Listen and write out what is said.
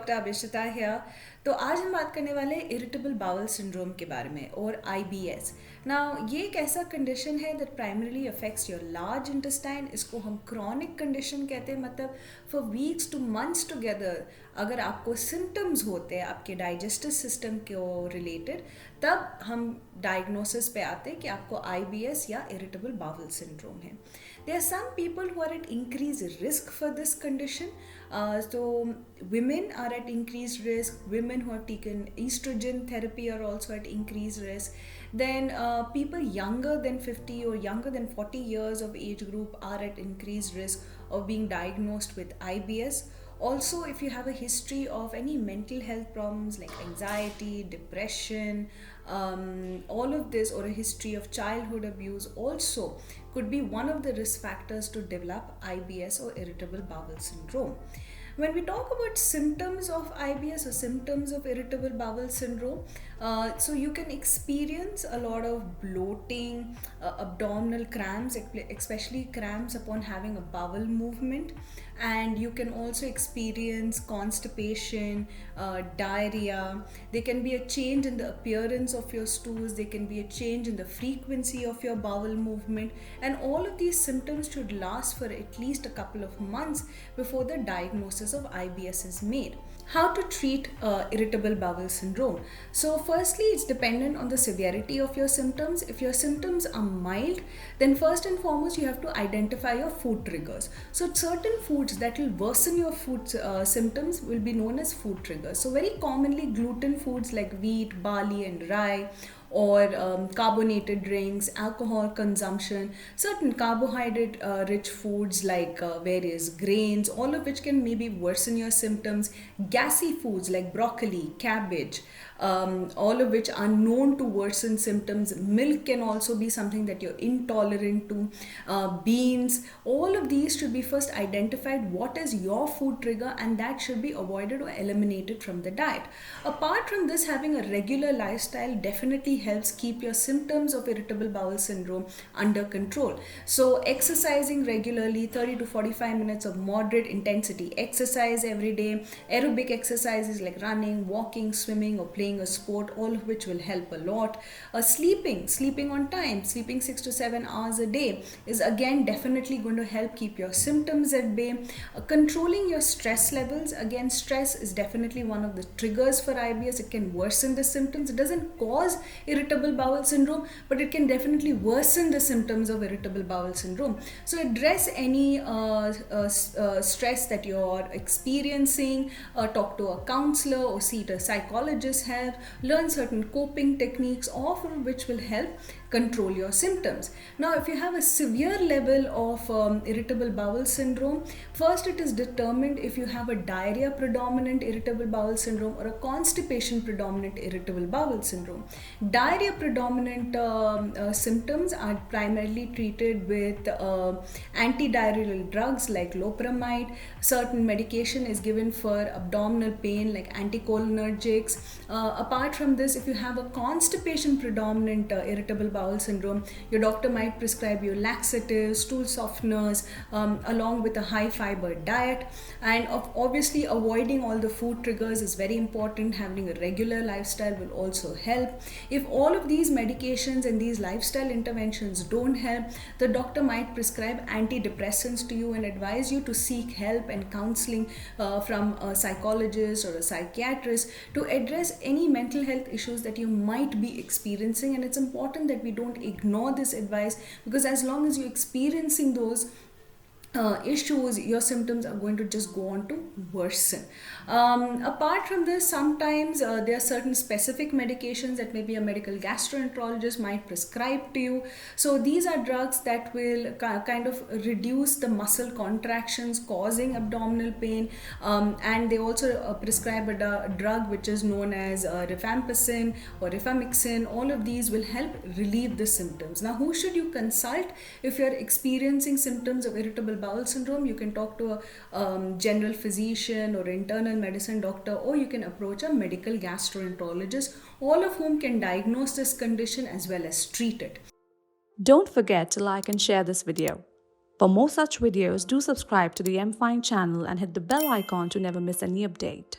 Doctor अभिषिता है। तो आज हम बात करने वाले हैं इरिटेबल बाउल सिंड्रोम के बारे में और IBS। नाउ ये एक ऐसा कंडीशन है that primarily affects your large intestine. इसको हम क्रॉनिक कंडीशन कहते हैं, मतलब for weeks two months together अगर आपको सिम्टम्स होते हैं आपके डाइजेस्टिव सिस्टम को रिलेटेड, तब हम डायग्नोसिस पे आते हैं कि आपको IBS या इरिटेबल बाउल सिंड्रोम है। There are some people who are at increased risk for this condition. So women are at increased risk. Women who have taken estrogen therapy are also at increased risk. Then people younger than 50 or younger than 40 years of age group are at increased risk of being diagnosed with IBS. Also, if you have a history of any mental health problems like anxiety, depression, all of this, or a history of childhood abuse also could be one of the risk factors to develop IBS or irritable bowel syndrome. When we talk about symptoms of IBS or symptoms of irritable bowel syndrome, so you can experience a lot of bloating, abdominal cramps, especially cramps upon having a bowel movement, and you can also experience constipation, diarrhea. There can be a change in the appearance of your stools, there can be a change in the frequency of your bowel movement, and all of these symptoms should last for at least a couple of months before the diagnosis of IBS is made. How to treat irritable bowel syndrome? So firstly, it's dependent on the severity of your symptoms. If your symptoms are mild, then first and foremost you have to identify your food triggers. So certain foods that will worsen your food symptoms will be known as food triggers. So very commonly gluten foods like wheat, barley and rye, or carbonated drinks, alcohol consumption, certain carbohydrate rich foods like various grains, all of which can maybe worsen your symptoms, gassy foods like broccoli, cabbage, all of which are known to worsen symptoms. Milk can also be something that you're intolerant to, beans, all of these should be first identified what is your food trigger, and that should be avoided or eliminated from the diet. Apart from this, having a regular lifestyle definitely helps keep your symptoms of irritable bowel syndrome under control. So exercising regularly, 30 to 45 minutes of moderate intensity exercise every day, aerobic exercises like running, walking, swimming, or playing a sport, all of which will help a lot. Sleeping on time, sleeping 6 to 7 hours a day is again definitely going to help keep your symptoms at bay. Controlling your stress levels, again stress is definitely one of the triggers for IBS. It can worsen the symptoms. It doesn't cause irritable bowel syndrome, but it can definitely worsen the symptoms of irritable bowel syndrome. So address any stress that you're experiencing, talk to a counselor or see a psychologist help, learn certain coping techniques, all of which will help control your symptoms. Now, if you have a severe level of irritable bowel syndrome, first it is determined if you have a diarrhea predominant irritable bowel syndrome or a constipation predominant irritable bowel syndrome. Diarrhea predominant symptoms are primarily treated with antidiarrheal drugs like loperamide. Certain medication is given for abdominal pain like anticholinergics. Apart from this, if you have a constipation predominant irritable bowel syndrome, your doctor might prescribe you laxatives, stool softeners, along with a high fiber diet. And obviously avoiding all the food triggers is very important. Having a regular lifestyle will also help. If all of these medications and these lifestyle interventions don't help, the doctor might prescribe antidepressants to you and advise you to seek help and counseling from a psychologist or a psychiatrist to address any mental health issues that you might be experiencing. And it's important that we don't ignore this advice, because as long as you're experiencing those issues, your symptoms are going to just go on to worsen. Apart from this, sometimes there are certain specific medications that maybe a medical gastroenterologist might prescribe to you. So these are drugs that will kind of reduce the muscle contractions causing abdominal pain, and they also prescribe a drug which is known as rifampicin or rifamycin. All of these will help relieve the symptoms. Now, who should you consult if you're experiencing symptoms of irritable bowel syndrome? You can talk to a general physician or internal medicine doctor, or you can approach a medical gastroenterologist, all of whom can diagnose this condition as well as treat it. Don't forget to like and share this video. For more such videos, do subscribe to the MFine channel and hit the bell icon to never miss any update.